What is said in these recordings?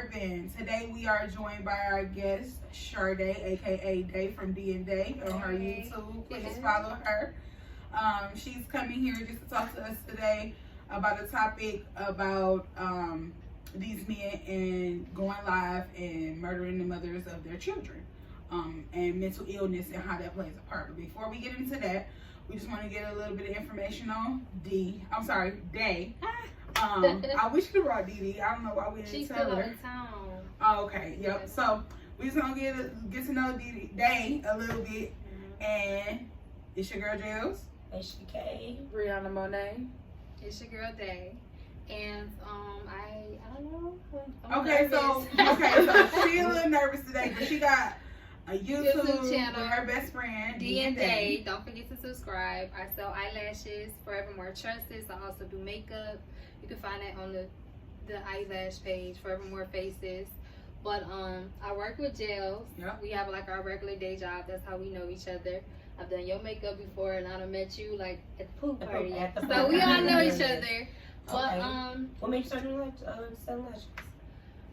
tripping. Today we are joined by our guest, Sade, aka Day from De&Daye, on her YouTube. Please follow her. She's coming here just to talk to us today about a topic about these men and going live and murdering the mothers of their children, and mental illness and how that plays a part. But before we get into that, we just want to get a little bit of information on Day. I wish you brought Dee. I don't know why we didn't tell her. She's still in town. Oh, okay. Yep. So we just gonna get to know Day a little bit, and it's your girl Jills. HBK. Brianna Monet. It's your girl Day, and I don't know. Okay, so she a little nervous today, but she got a YouTube channel with her best friend De&Daye. Don't forget to subscribe. I sell eyelashes, Forevermore Tresses. I also do makeup. You can find that on the eyelash page, Forevermore Faces. But I work with Jills. Yep. We have like our regular day job. That's how we know each other. I've done your makeup before, and I done met you like at the pool party. So we all know each other. But what made you start doing selling lashes?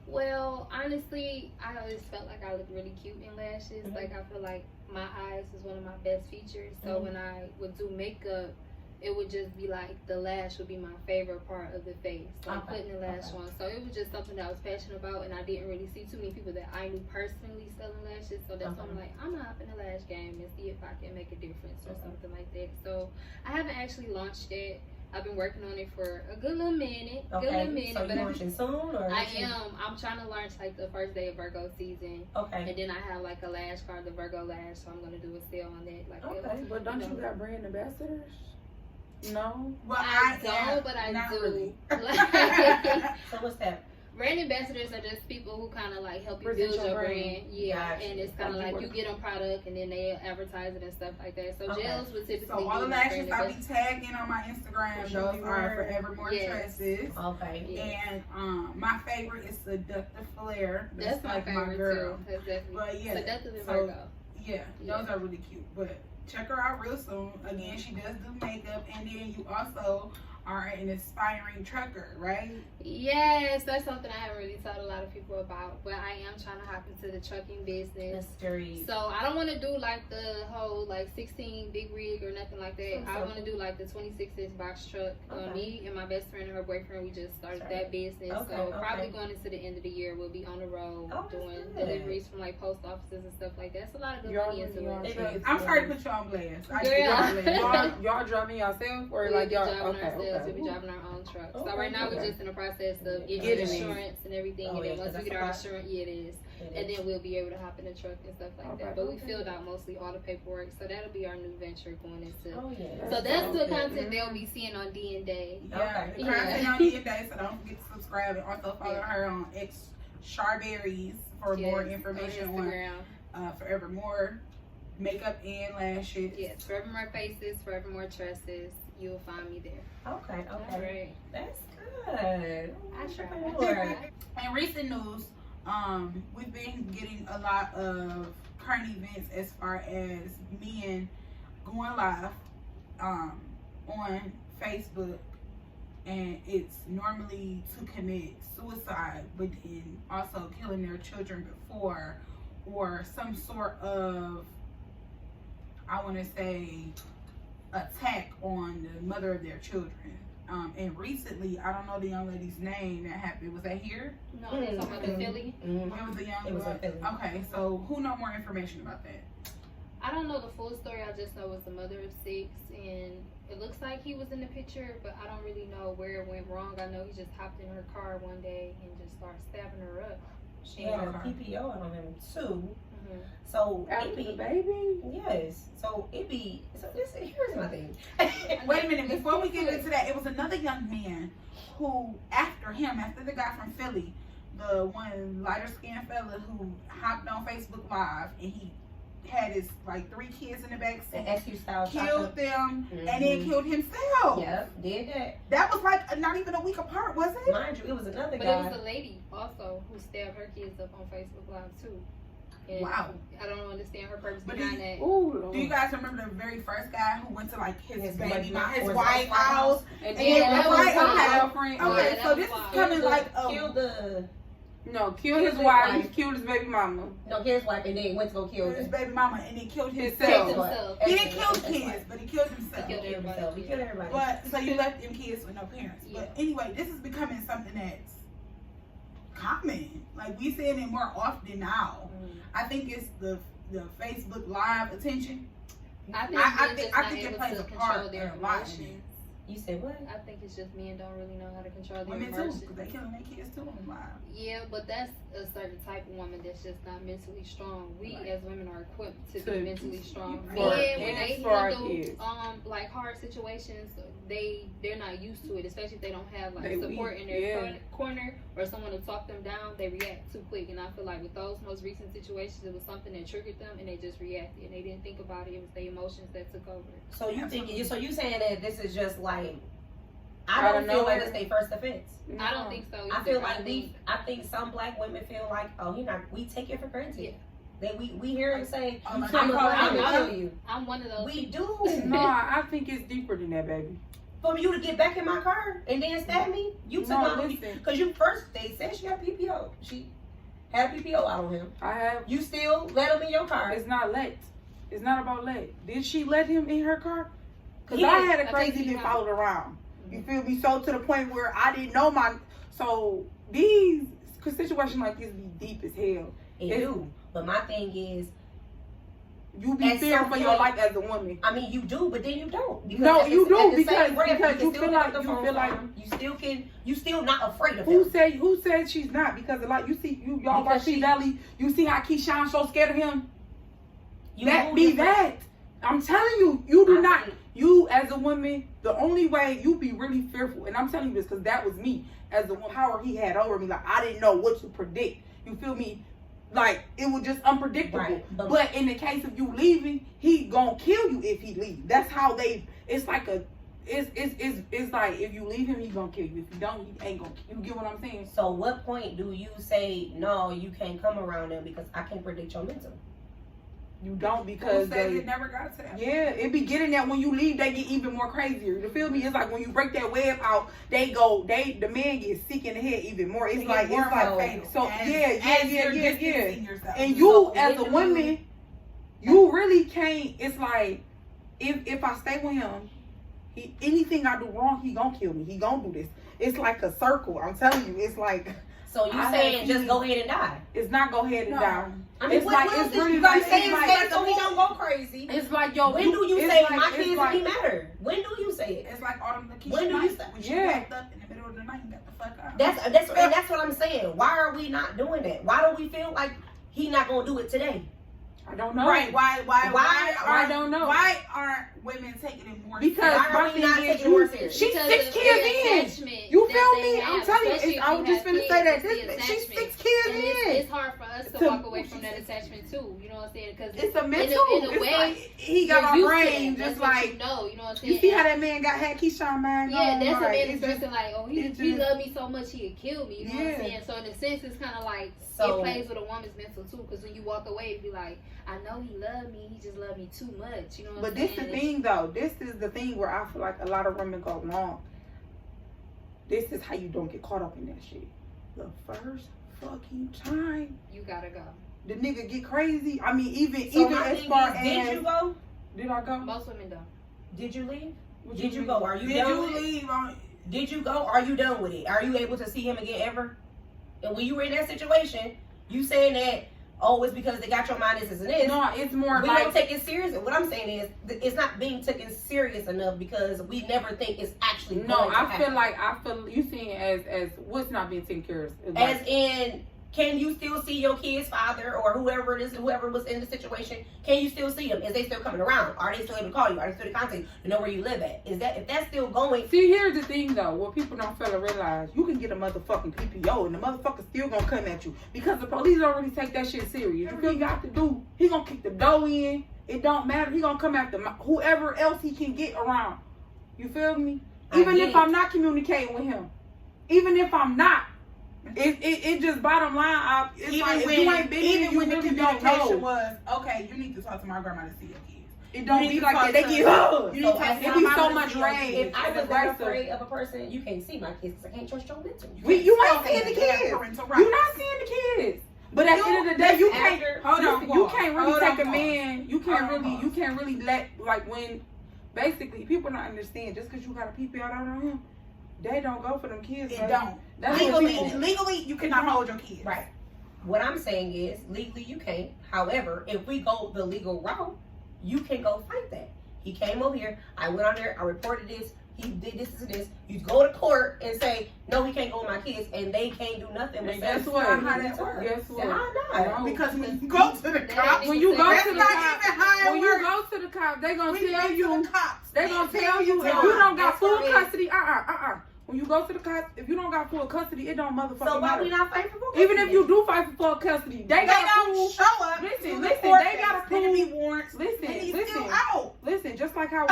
Well, honestly, I always felt like I looked really cute in lashes. Like, I feel like my eyes is one of my best features. So when I would do makeup, it would just be like the lash would be my favorite part of the face. Like putting the lash on. So it was just something that I was passionate about, and I didn't really see too many people that I knew personally selling lashes. So that's why I'm like, I'm gonna hop in the lash game and see if I can make a difference or something like that. So I haven't actually launched it. I've been working on it for a good little minute. So you launching soon, or? I am. I'm trying to launch like the first day of Virgo season. Okay. And then I have like a lash card, the Virgo lash, so I'm gonna do a sale on that. Like, but don't you got brand ambassadors? No. Well, I don't, but I do. Really. So what's that? Brand ambassadors are just people who kind of like help you build your brand. Yeah, gotcha. And it's kind of like you get them product and then they advertise it and stuff like that. So Jills would typically. So all the lashes I be tagging on my Instagram, those are Forevermore Tresses. Okay. And my favorite is Seductive Flare. That's like my girl. Too. That's definitely. But yeah, Seductive and Virgo. Yeah, those are really cute. But check her out real soon. Again, she does do makeup, and then you also are an aspiring trucker, right? Yes, that's something I haven't really told a lot of people about, but I am trying to hop into the trucking business. That's scary. So I don't want to do like the whole like 16 big rig or nothing like that. I want to do like the 26-inch box truck. Me and my best friend and her boyfriend, we just started that business. So probably going into the end of the year, we'll be on the road doing deliveries from like post offices and stuff like that. It's a lot of good money into it. I'm sorry to put you on blast. Y'all driving yourself or like y'all? We'll be driving our own truck. So right now we're just in the process of getting insurance and everything, and then once we get our insurance, and then we'll be able to hop in the truck and stuff like that. But we filled out mostly all the paperwork, so that'll be our new venture going into. So that's the content they'll be seeing on De&Daye. The content on De&Daye, so don't forget to subscribe and also follow her on Charberries for more information on Forevermore makeup and lashes. Yes, Forevermore Faces, Forevermore Tresses. You'll find me there. Okay. Right. That's good. I try. In recent news, we've been getting a lot of current events as far as men going live on Facebook, and it's normally to commit suicide, but then also killing their children before, or some sort of, I want to say, attack on the mother of their children. And recently, I don't know the young lady's name that happened. Was that here? No, it was in Philly. It was a young lady. Okay, so who know more information about that? I don't know the full story. I just know it was the mother of 6, and it looks like he was in the picture, but I don't really know where it went wrong. I know he just hopped in her car one day and just started stabbing her up. She had a PPO on him too. So after the baby? Yes. So here's my thing. Wait a minute, before we get into that, it was another young man who, after the guy from Philly, the one lighter skinned fella who hopped on Facebook Live, and he had his like 3 kids in the back seat, killed them, and then killed himself. Yep, did that. That was like not even a week apart, wasn't it? Mind you, it was another guy. But it was a lady also who stabbed her kids up on Facebook Live too. And wow. I don't understand her purpose behind that. Do you guys remember the very first guy who went to like his baby mom, his wife's house? And then that was her girlfriend. Okay, so this is coming like killed the No, killed his wife, killed his baby mama. No, killed his wife, and then went to go kill his baby mama, and then killed himself. Himself. He didn't kill kids, but he killed himself. He killed everybody. But so you left them kids with no parents. Yeah. But anyway, this is becoming something that's common. Like we seeing it more often now. I think it's the Facebook Live attention. I think it it plays a control part their in a lot in it. emotions. You said what? I think it's just men don't really know how to control their Women emotions. too, because they killing their kids too on live. Yeah, but that's a certain type of woman that's just not mentally strong. We as women are equipped to be mentally strong. Men, when they handle like hard situations, they're not used to it, especially if they don't have like support in their corner or someone to talk them down. They react too quick, and I feel like with those most recent situations, it was something that triggered them, and they just reacted, and they didn't think about it. It was the emotions that took over. So you saying that this is just like. I don't feel like it's their first offense. No. I don't think so either. I feel like I think some black women feel like, we take it for granted. Yeah. That we hear him say, I'm one of those. We do. No, I think it's deeper than that, baby. For you to get back in my car and then stab me, you took on because you first they said she had PPO. She had a PPO out on him. I have. You still let him in your car. It's not let. It's not about let. Did she let him in her car? Because I had a crazy that followed around. You feel me? So to the point where I didn't know so these situations like this be deep as hell. It do. But my thing is, you be fearing for your life as a woman. I mean, you do, but then you don't. Because no, you do because you feel like you still not afraid of him. Who said she's not? Because a lot you y'all watch P Valley. You see how Keyshawn so scared of him. That. I'm telling you, you do not. You as a woman, the only way you be really fearful, and I'm telling you this because that was me as the power he had over me. Like I didn't know what to predict. You feel me? Like it was just unpredictable. Right. But in the case of you leaving, he gonna kill you if he leaves. That's how it's like it's like if you leave him, he gonna kill you. If you don't, he ain't gonna kill you. You get what I'm saying? So what point do you say no? You can't come around them because I can't predict your mental. You don't because they never got to that. Yeah, it be getting that when you leave, they get even more crazier. You feel me? It's like when you break that web out, the man gets sick in the head even more. It's like fatal. So yeah. And you as a woman, you really can't. It's like if I stay with him, anything I do wrong, he gonna kill me. He gonna do this. It's like a circle. I'm telling you, it's like. So you saying just go ahead and die? It's not go ahead and die. I mean, it's really like saying so he don't go crazy. It's like when do you say my kids really matter? When do you say it? It's like autumn the When do you say? When she waked up in the middle of the night and got the fuck out. That's what I'm saying. Why are we not doing that? Why do we feel like he's not gonna do it today? I don't know. Right? Why I don't know. Why aren't women taking it more? Because why are we not taking it more serious? She's 6 kids in. You feel me? I'm telling you. I was just gonna say that. She's 6 kids in. It's hard for us to walk away from that attachment too. You know what I'm saying? Because it's a mental. In a way, like he got our brain just like you know what I'm saying. You see how that man had Keyshawn mind? Yeah, that's a man expressing like, oh, he loved me so much he'd kill me. You know what I'm saying? So in a sense, it's kind of like it plays with a woman's mental too. Because when you walk away, it'd be like, I know he loved me, he just loved me too much. You know what I'm saying? But this the thing though. This is the thing where I feel like a lot of women go wrong. This is how you don't get caught up in that shit. The first fucking time you gotta go. The nigga get crazy. I mean, even as far as did you go? Did I go? Most women don't. Did you leave? Did you go? Are you did done you with leave? It? Did you go? Are you done with it? Are you able to see him again ever? And when you were in that situation, you saying that, oh, it's because they got your mind, this and this. No, it's more we like... don't take it serious. What I'm saying is, it's not being taken serious enough because we never think it's actually going to happen. I feel you seeing it as what's not being taken care of. As in, can you still see your kid's father or whoever it is, whoever was in the situation? Can you still see them? Is they still coming around? Are they still able to call you? Are they still to contact you to know where you live at? If that's still going? See, here's the thing though, what people don't fail to realize, you can get a motherfucking PPO and the motherfucker still gonna come at you because the police don't really take that shit serious. You feel you got to do? He gonna kick the door in. It don't matter. He gonna come after whoever else he can get around. You feel me? Even if I'm not communicating with him, even if I'm not. It just bottom line. It's even like when, if you ain't been even here, when you the really don't communication know. was okay, you need to talk to my grandma to see your kids. It don't You need be to like talk that. They to get her. hug. You need to talk It to be her so mama much to see your rage. kids. If I was and that vice afraid of a person, you can't see my kids because I can't trust your mental. You ain't seeing the kids. Parental You not seeing the kids. But at the end of the day, you can't. Hold on, Listen, you can't really Hold take on, a pause. man. You can't Hold on, really. pause. You can't really let like when. Basically, people don't understand. Just because you got a PP out on him, they don't go for them kids. It bro. don't. That's what Legally, people- legally, you cannot hold your kids. Right. What I'm saying is, legally you can't. However, if we go the legal route, you can go fight that. He came over here. I went on there. I reported this. He did this and this. You go to court and say, no, he can't go with my kids, and they can't do nothing. But And guess what? not how that works. Guess what? How not? No. Because when you go to the cops, When you go that's to the not cops, even how it when you works. go to the cops, they gonna We tell go to you. the cops. They gonna tell you if No, you don't got that's full what it is. custody. When you go to the cops, if you don't got full custody, it don't motherfucking So why matter. we not fighting for Even if you do fight for full custody, they They gotta don't prove. show up. Listen, to the listen, court they gotta case. They need prove- warrants. Listen, And he's listen. still out. Listen, just like how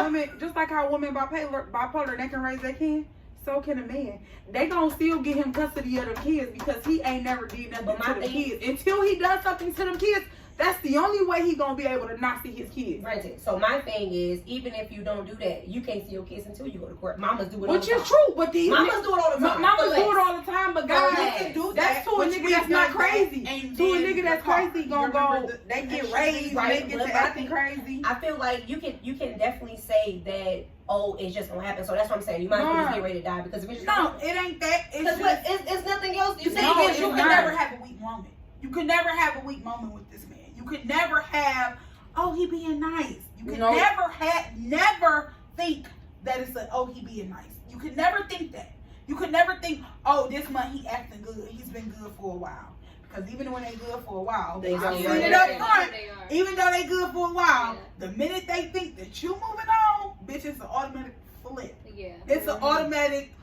women bipolar, they can raise their kids, so can a man. They gonna still get him custody of the kids because he ain't never did nothing But my to the thing- kids. Until he does something to them kids, that's the only way he gonna be able to not see his kids. Granted. So my thing is, even if you don't do that, you can't see your kids until you go to court. Mamas do it all Which the time. is true, but these Mamas do it all the time. mamas So do it all the time, but guys, yes. Can do that's that, to a which nigga we've that's not done that, crazy. and To a then nigga that's the car. crazy You gonna remember go. the- They get and raised, shit, right, they get but to I acting think- crazy. I feel like you can definitely say that, oh, it's just gonna happen. So that's what I'm saying. You might as well just Nah. get ready to die because if it's just No, it ain't that. It's because just it's nothing else. You the say thing No, is, it's you can not. never have a weak moment. You can never have a weak moment with this man. You could never have, oh, he being nice. You could No. never think that it's a, oh, he being nice. You could never think that. You could never think, oh, this month he acting good. He's been good for a while. Because even when they good for a while, They I've still seen right it there. up front. They are. Even though they good for a while, Yeah. the minute they think that you moving on, bitch, it's an automatic flip. Yeah. It's an automatic,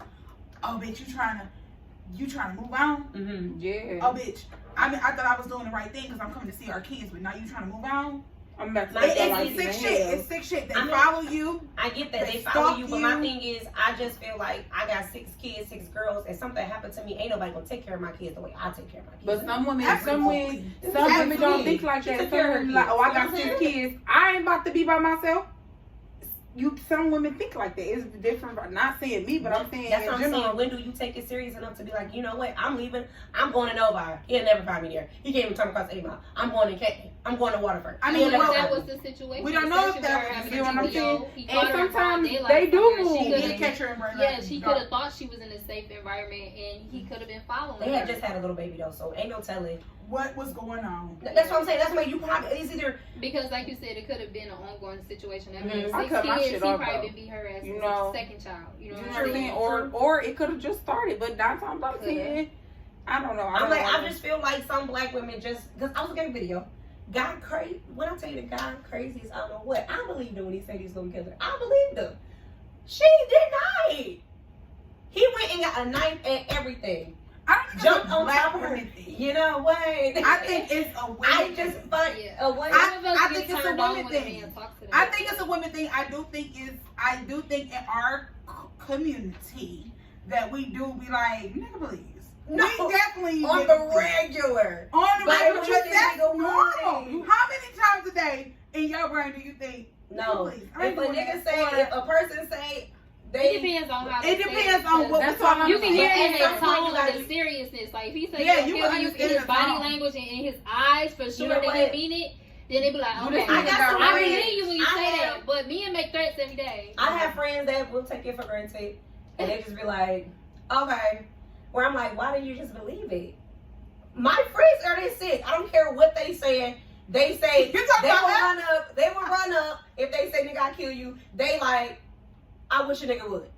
oh, bitch, you trying to move on? Mm-hmm. Yeah. Oh, bitch. I mean, I thought I was doing the right thing because I'm coming to see our kids, but now you trying to move on? I'm about to My make thing that is like It's sick in shit. hell. It's sick shit. They I mean- follow you. I get that They they follow stalk you, but my you. thing is, I just feel like I got 6 kids, 6 girls, and something happened to me. Ain't nobody gonna take care of my kids the way I take care of my kids. But some women, Absolutely. some women don't think like She that. took Some care of her women like, oh, I got kids. 6 kids. I ain't about to be by myself. Some women think like that. It's different. Not saying me, but I'm saying That's in what I'm general. saying. When do you take it serious enough to be like, you know what? I'm leaving. I'm going to Novi. He'll never find me there. He can't even turn across 8 Mile. I'm going to Canton. I'm going to Waterford. I He'll mean, never But that find was me. the situation. We don't know if especially that with her was having the a situation. video. He And caught her in broad sometimes daylight they do somewhere. move. She He could've- did catch her in right Yeah, she could have thought she was in a safe environment, and he could have been following They had her. just had a little baby though, so ain't no telling. What was going on? That's what I'm saying. That's why you probably it's either Because, like you said, it could have been an ongoing situation. I mean, Mhm. I 6 cut my kids, shit he off, probably though. didn't beat her ass You as know. a second child. You know You what know I'm what I'm saying? saying? Or it could have just started, but 9 times out of 10, I don't know. I just feel like some black women just because I was looking at a video. God crazy. When I tell you the guy crazy is I don't know what. I believed him when he said he was gonna kill her. I believed him. She denied. He went and got a knife and everything. I don't think Jumped it's a on black top of her. woman thing. You know what? I think it's a women I just thing. find Yeah. a way. I- Some of us I get think it's a turned on woman when a thing. man talks to them. I think it's a women thing. I do think in our community that we do be like, nigga, please. No, we definitely on get the it. regular. On the But regular, it but was that's nigga normal. morning. How many times a day in your brain do you think? No. Please, I ain't If a doing nigga that. say, Or- if a person say It they, depends on how It they say depends on what That's we're all talking I'm You can hear about. it in At his some point, tone you gotta- and the seriousness. Like if he say Yeah, he'll you kill can you in understand his his body tone. language and in his eyes for sure know that what? he mean it, then they be like, You okay, just I got some I friends- believe you when you I say have- that. But men make threats every day. I have friends that will take it for granted, and they just be like, okay. Where I'm like, why do you just believe it? My friends are this sick. I don't care what they saying. They say You talking they will about run up. They will run up if they say nigga I kill you. They like, I wish a nigga would.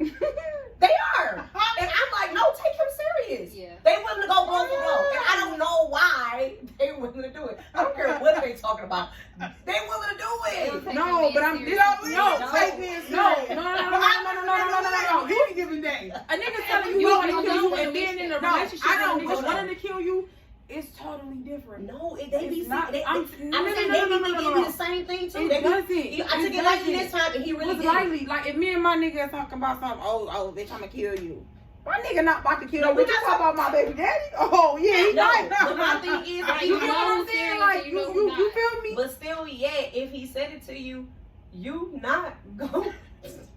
They are, and I'm like, no, take him serious. Yeah. They willing to go blow for blow, and I don't know why they willing to do it. I don't care what they talking about. They willing to do it. No, but I'm You don't really No, take this no, serious. no. You any given day. A nigga telling you You he want to don't kill know you what and we being in a No, relationship I don't with a nigga know. wanting to kill you, it's totally different. No, they be It's not. they, I'm saying no, they be thinking the same thing too. It They be, doesn't. I took it lightly this time, and he really It's did. lightly. Like if me and my nigga are talking about something, oh, bitch, I'ma kill you. My nigga not about to kill No, you. we We just not talk about my baby daddy. Oh yeah, he No, right. but my thing is, Like, You you know know, what I'm saying? Like you you know who you not. feel me? but still, yeah, if he said it to you, you not going.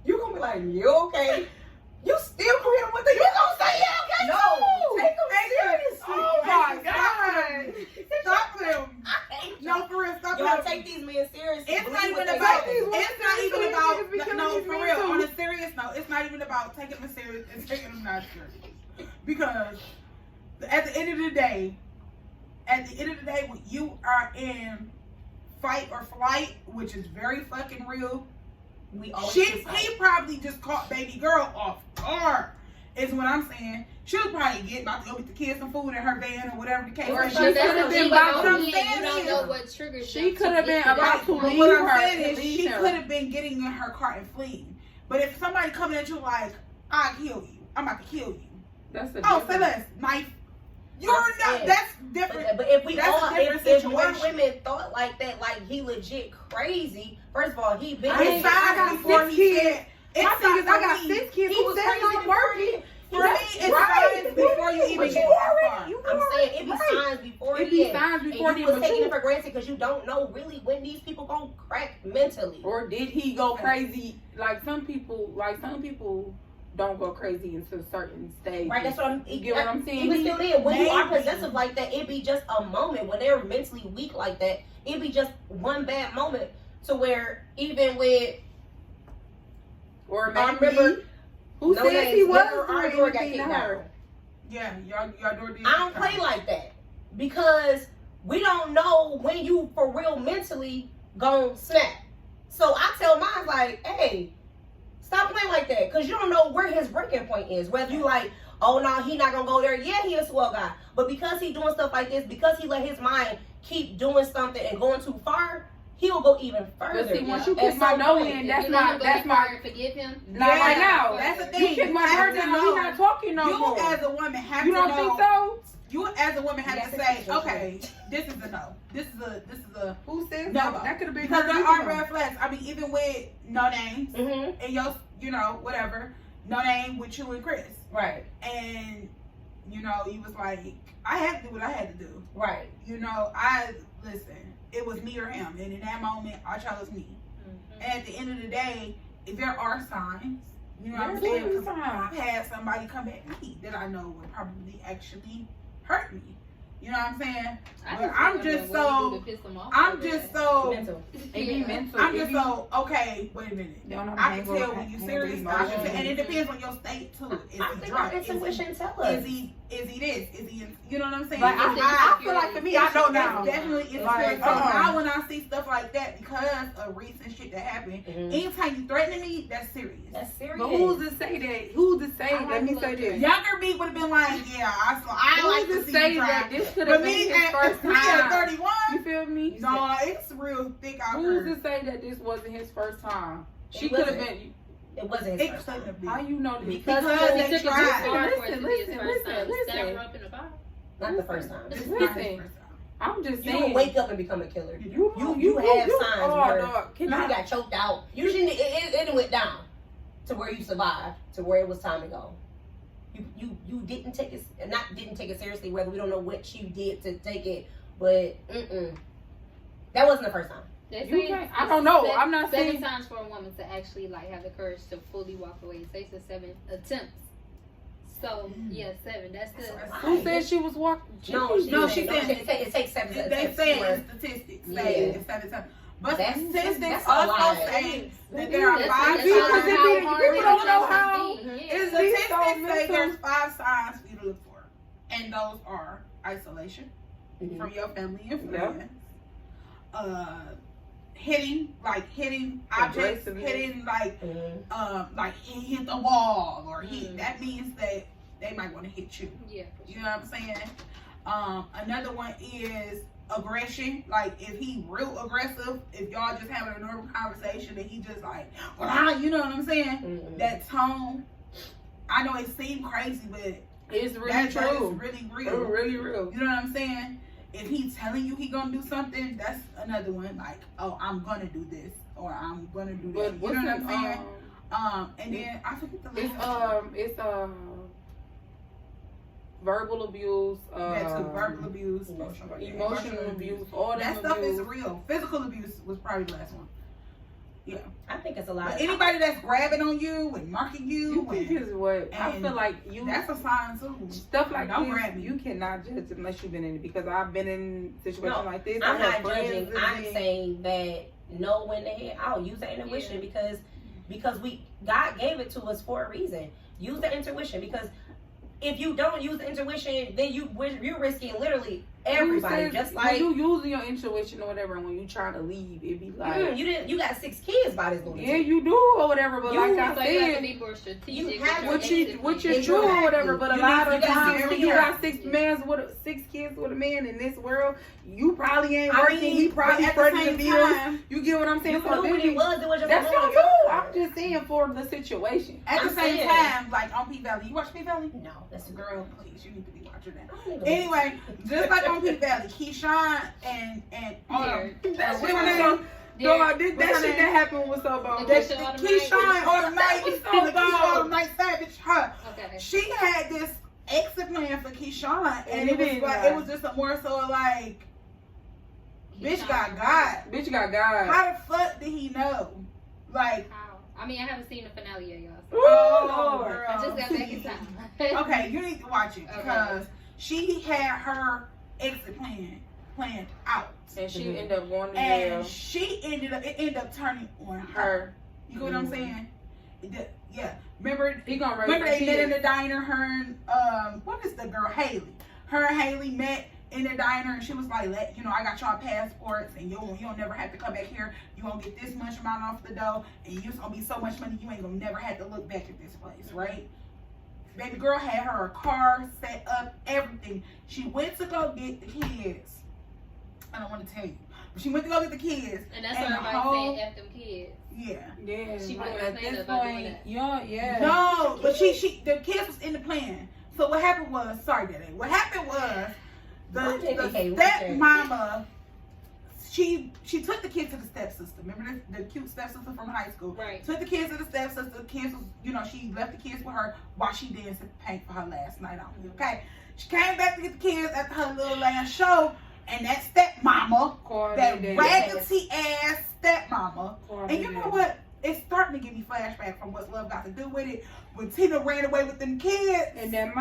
You gonna be like, you okay? You still gonna hit him with the. You gonna say yeah okay? No, take him seriously. Oh my God! Stop them. No, for real, stop Y'all them. take these men seriously. It's not Believe even what they about. say. It's not even about. Because No, these for men real. too. On a serious note, it's not even about taking them serious and taking them not serious. Because at the end of the day, when you are in fight or flight, which is very fucking real, We always he probably just caught baby girl off guard. Is what I'm saying. She was probably about to go get the kids some food in her van or whatever the case. Or may she be. could have been about about to- you don't know what triggers She them could have to been get to about that to But point. what leave I'm her. saying is, Leave she her. could have been getting in her car and fleeing. But if somebody coming at you like, I'll kill you, I'm about to kill you. That's a Oh, difference. say less, knife. You're I'm not. saying, That's different. But if we That's all, a different if more situation. women thought like that, like he legit crazy. First of all, he been. It's I signs got before 6 he kids. said. It's My thing is, I got signs- 6 kids. He Who was said crazy I'm before working? For me, it's Right. signs before you even But get you that already, far. you I'm saying it be right. signs before It the be end. signs before and the you end, was but taking you- it for granted because you don't know really when these people gonna crack mentally. Or did he go crazy? Like some people don't go crazy into certain stages. Right, that's what I'm. You get what I'm saying? Even still, then, when you are Maybe. possessive like that, it be just a moment when they're mentally weak like that. It be just one bad moment to where even with Or I maybe remember who no says names, he was never our doing door got anything to kicked her? down. Yeah, y'all door did. I don't play like that because we don't know when you for real mentally gon' snap. So I tell mine like, hey, stop playing like that because you don't know where his breaking point is. Whether you like, oh no, he not gonna go there. Yeah, he a swell guy, but because he doing stuff like this, because he let his mind keep doing something and going too far, he'll go even further. But see, once you At kick my some no point. in, If that's you let my him go that's too far my and forgive him. not right now. That's the You thing. kick my have heart to down, know- we not talking no You more. as a woman have You to don't know. think so? You as a woman have Yes, to it's say, true. okay, this is a no. This is a Who says no. that? That could have been Because her there are either. red flags. I mean, even with no names Mhm. and your, whatever, no name with you and Chris, Right, and you was like, I had to do what I had to do. right. Listen. It was me or him, and in that moment, I chose me. Mhm. And at the end of the day, if there are signs, you know what I'm There's saying? always 'Cause signs. I've had somebody come at me that I know would probably actually hurt me. You know what I'm saying? I But just I'm wonder just what so- we do to piss him off I'm so just bad. so. Mental. It be Yeah. mental. I'm It just be- so okay. Wait a minute. They don't know I how can to tell handle when you emotions. serious, and it depends on your state too. Is I he think drunk? our Is he- intuition tell us. Is he this? Is he? You know what I'm saying? Like Is he- I feel like for me, I know now. Definitely, it's Like, so now when I see stuff like that because of recent shit that happened, Mhm. anytime you threaten me, that's serious. That's serious. But who's to say that? Who's to say? I Let me like say to this. Younger me would have been like, yeah, I like Who's to to see say you that try. this could But have been me his first me at time? 31, You feel me? no, it's real thick out Who's here. to say that this wasn't his first time? She It could have wasn't. been. It wasn't his It first couldn't time. have been. How you know this? Because He they took it too tried. far for it to be his Listen, first time. listen. Stab her up in the bar. Not the first time. This is Listen. not his first time. I'm just You saying. don't wake up and become a killer. You You have signs Oh, where dog. Can you I? got choked out. Usually it went down to where you survived, to where it was time to go. You didn't take it seriously. Whether we don't know what you did to take it, but that wasn't the first time. They You say can't- I don't know. I'm not 7 saying- times for a woman to actually like have the courage to fully walk away. It says 7 attempts. So yeah, 7. That's the. Who said she was walking? No, she said- said it takes 7 They attempts. say Where- in statistics, Yeah. say it's 7 times. But That's statistics a also lie. say that there are That's 5 that's how Because signs. it hard be- it people is don't to know trust how- me. Yeah. it's- Statistics so say mental. there's 5 signs for you to look for. And those are isolation Mhm. from your family and Yeah. friends. Hitting objects, Aggressiveness. hitting Mhm. like he hit the wall or Mhm. that means that they might want to hit you. Yeah. for You sure. know what I'm saying? Another one is aggression. Like if he real aggressive, if y'all just having a normal conversation and he just like, well, you know what I'm saying? Mhm. That tone. I know it seemed crazy, but It's really that is true. really It's real. really real. You know what I'm saying? If he's telling you he gonna do something, that's another one. Like, oh, I'm gonna do this or I'm gonna do that. But You what's know what I'm the, saying? And then I forget the last it's verbal abuse, that too. Verbal abuse, emotional abuse, all that That stuff abuse. is real. Physical abuse was probably the last one. Yeah. I think it's a lot. But of anybody that's grabbing on you and marking You you, think and is what I and feel like you. that's a sign too. Stuff like Don't this, grab me. you cannot judge unless you've been in it, because I've been in situations No, like this. I'm I have not friends judging. that I'm been- saying that know when to head out. Use the intuition because God gave it to us for a reason. Use the intuition, because if you don't use the intuition, then you're risking literally everybody. Who says- Just like when you using your intuition or whatever, and when you trying to leave, it be like, you got 6 kids by this movie. yeah, you do or whatever. But You- like So I you have to said, be more strategic. you with have your to- exit which plan. is true or whatever. But a You lot need- of you gotta times be when you very got 6 kids with a man in this world, you probably ain't I working. mean, He probably but at the spreading the same bills. time, You get what I'm saying? You So knew what then it was. It was just that's a not moment. you. I'm just saying for the situation. at the I'm same saying. time, like on P Valley, you watch P Valley? No, that's Girl, please, you need to be watching that. girl. Anyway, just like on P Valley, Keyshawn and Derek. what's her Derek. name? No, that What's her shit name? that happened was so bad. Lakeisha That Autumn Keyshawn Autumn Night, That was so and the Keyshawn bad. Autumn Night Savage, her. Okay. She had this exit plan for Keyshawn, and And it it was didn't like lie. it was just a more so like, bitch Keyshawn. got. Bitch got God. How the fuck did he know? Like, How? I mean, I haven't seen the finale yet, y'all. So oh, Lord. girl. I just got back in time. Okay, you need to watch it Okay. because she had her exit plan planned out, And she ended up going to and jail. it ended up turning on her. Her. You know what I'm saying? Yeah. Remember He gonna raise Remember her they met in kids. the diner, her and what is the girl, Haley. Her and Haley met in the diner, and she was like, I got y'all passports, and you'll never have to come back here. You won't get this much amount off the dough, and it's gonna be so much money you ain't gonna never have to look back at this place, right? Baby girl had her a car set up, everything. She went to go get the kids. I don't want to tell you, but she went to go get the kids. And that's And what the everybody whole- saying, F them kids. Yeah. Yeah, She like, put at her hand this up by doing point, that. yeah. No, but the kids was in the plan. So what happened was, sorry, Daddy. What happened was the stepmama, she took the kids to the stepsister. Remember the cute stepsister from high school? Right. Took the kids to the stepsister. The kids was, she left the kids with her while she danced at the paint for her last night out. Okay. She came back to get the kids after her little last show, and that stepmama, that raggedy ass stepmama, and you know what? It's starting to give me flashback from What's Love Got to Do with it. When Tina ran away with them kids, And that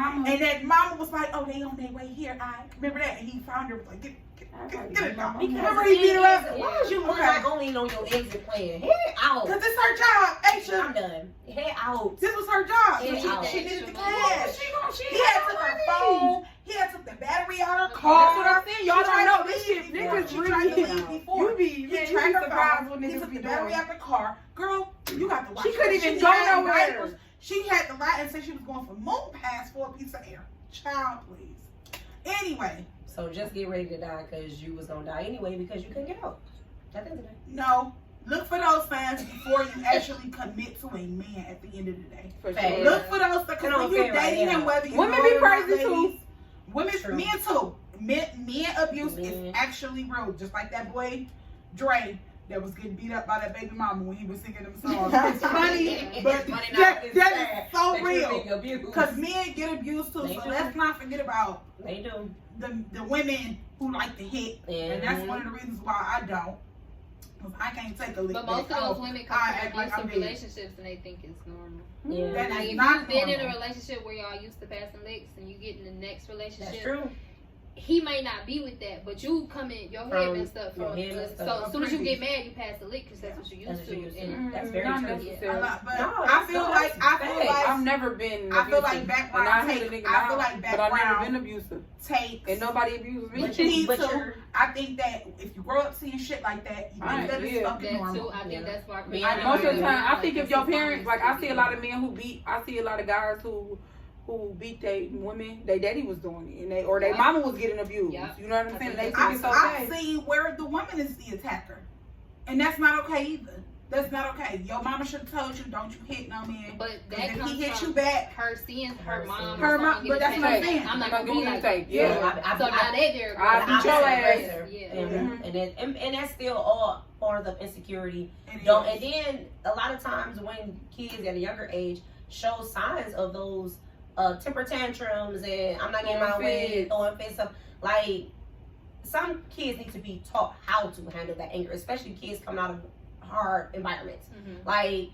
mama was like, "Oh, they on their way here." I remember that, and he found her, was like, "Get it, mama. dog." Because Remember the he beat thing her up? is, why is you not only on your exit plan? Head out. Cause it's her job, I'm Aisha. done. Head out. This was her job. Head So out. she needed the She cash. She He had took her phone. He had took the battery out of her That's car. what I'm saying. Y'all She don't tried know to this leave shit. before. Niggas She really tried to leave before. You be He man, you tracked be her surprised phone. when He niggas took be the battery doing. out the car. Girl, you got to watch She her. couldn't even She go had nowhere. diapers. She had to lie and say she was going for moon pass for a piece of air. Child, please. Anyway, So just get ready to die because you was gonna die anyway because you couldn't get out. At the end of the day. no. Look for those signs before you actually commit to a man at the end of the day. For Fact. sure. Look for those, Come because on, when you fair right dating him, now. whether you Women know be it or not, crazy too. ladies, women, True. men too. Men abuse is Men. actually real. Just like that boy Dre that was getting beat up by that baby mama when he was singing them songs. It's funny, but It's funny now, that it's is sad so that you're real. being abused. Because men get abused too. They So do. let's not forget about They do. the women who like to hit. And that's one of the reasons why I don't. Because I can't take a lick But most back. of those women come I from act like I'm abusive dead. relationships and they think it's normal. Yeah. That Like is if not you've been in a normal. relationship where y'all used to passing licks and you get in the next That's relationship, true. he might not be with that, but you come in your head From messed up your from head messed so up. as soon as you get mad you pass the lick because that's what you That's used what to. you used to. And That's very Not true. A necessarily. lot, but No, I feel like I've never been. I feel like abusive. background And I hate take- a nigga I now, feel like but I've never background been abusive, takes. and nobody abuses me. But Me but too. you're- I think that if you grow up seeing shit like that, you I think that ain't- it's yeah. fucking that normal. too, I think Yeah. that's why. Yeah, Most of the time, I Like, think if this your is parents, fine like I to see a do. lot of men I see a lot of guys who beat their women, their daddy was doing it, and their Yep. mama was getting abused. Yep. You know what I'm I saying? think They that's think it's I've okay. seen where the woman is the attacker, and that's not okay either. That's not okay. Your mama should have told you, don't you hit no man. But If that he comes hit from you back, her seeing her mom. Her or mom- someone but get that's what I'm attacked. saying. I'm not I'm gonna be gonna like take- that. yeah. So now they very I beat your ass. Yeah. And that's still all part of insecurity. it Don't is. and then a lot of times when kids at a younger age show signs of those temper tantrums and I'm not getting my way, throwing face up, like some kids need to be taught how to handle that anger, especially kids coming out of hard environments. Mhm. Like,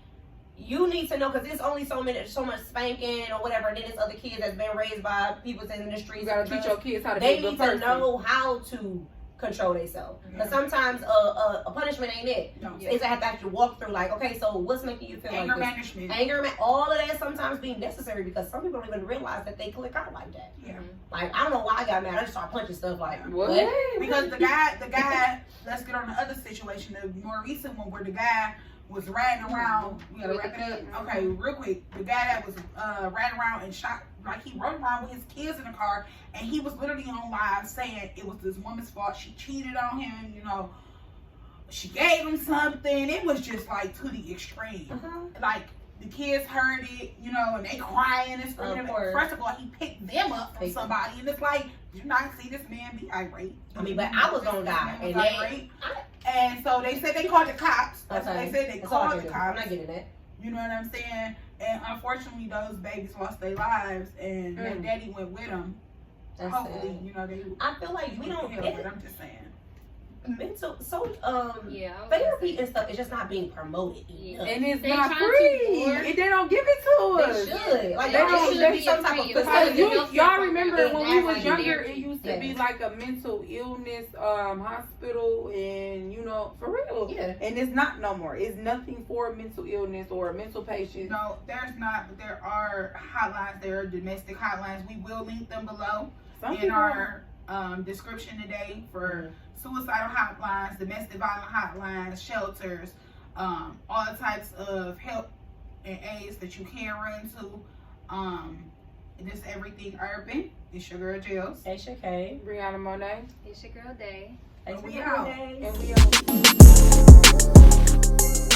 you need to know, because there's only so much spanking or whatever, and then there's other kids that's been raised by people in the streets. You gotta teach your kids how to They be a need good to person. know how to control themselves. Because sometimes a punishment ain't it. No. It's I have to actually walk through, like, okay, so what's making you feel Anger like this? management. Anger, all of that sometimes being necessary, because some people don't even realize that they click out like that. Yeah. Like, I don't know why I got mad. I just started punching stuff like, What? Because the guy, let's get on the other situation, the more recent one where the guy was riding around. We gotta wrap it up. Okay, real quick. The guy that was riding around and shot, like he rode around with his kids in the car, and he was literally on live saying it was this woman's fault. She cheated on him, you know. She gave him something. It was just like to the extreme. Like the kids heard it, you know, and they crying and screaming. Of course. First of all, he picked them up from somebody, and it's like, did you not see this man be irate? I mean, but I was gonna die, and they. And so they said they called the cops. That's what Okay. they said. They That's all I called can the do. I'm cops. not getting that. You know what I'm saying? And unfortunately, those babies lost their lives, and their daddy went with them. That's Hopefully, sad. you know they. I feel like we don't But get I'm just saying. mental Yeah. therapy and stuff is just not being promoted Yeah. enough. And it's They not trying to free. force- They don't give it to They us. should. Like, They there don't- should they be some type of should be Because facility. y'all remember when we was Exactly. younger, it used to be like a mental illness hospital, and you know, for real. Yeah. And it's not no more. It's nothing for mental illness or mental patients. No, there's not, but there are hotlines. There are domestic hotlines. We will link them below Some in people- our description today for suicidal hotlines, domestic violence hotlines, shelters, all types of help and aids that you can run to. This everything urban. It's your girl Jills. Aisha K. Brianna Monet. It's your girl Day. Thanks for We your out. days. And we out.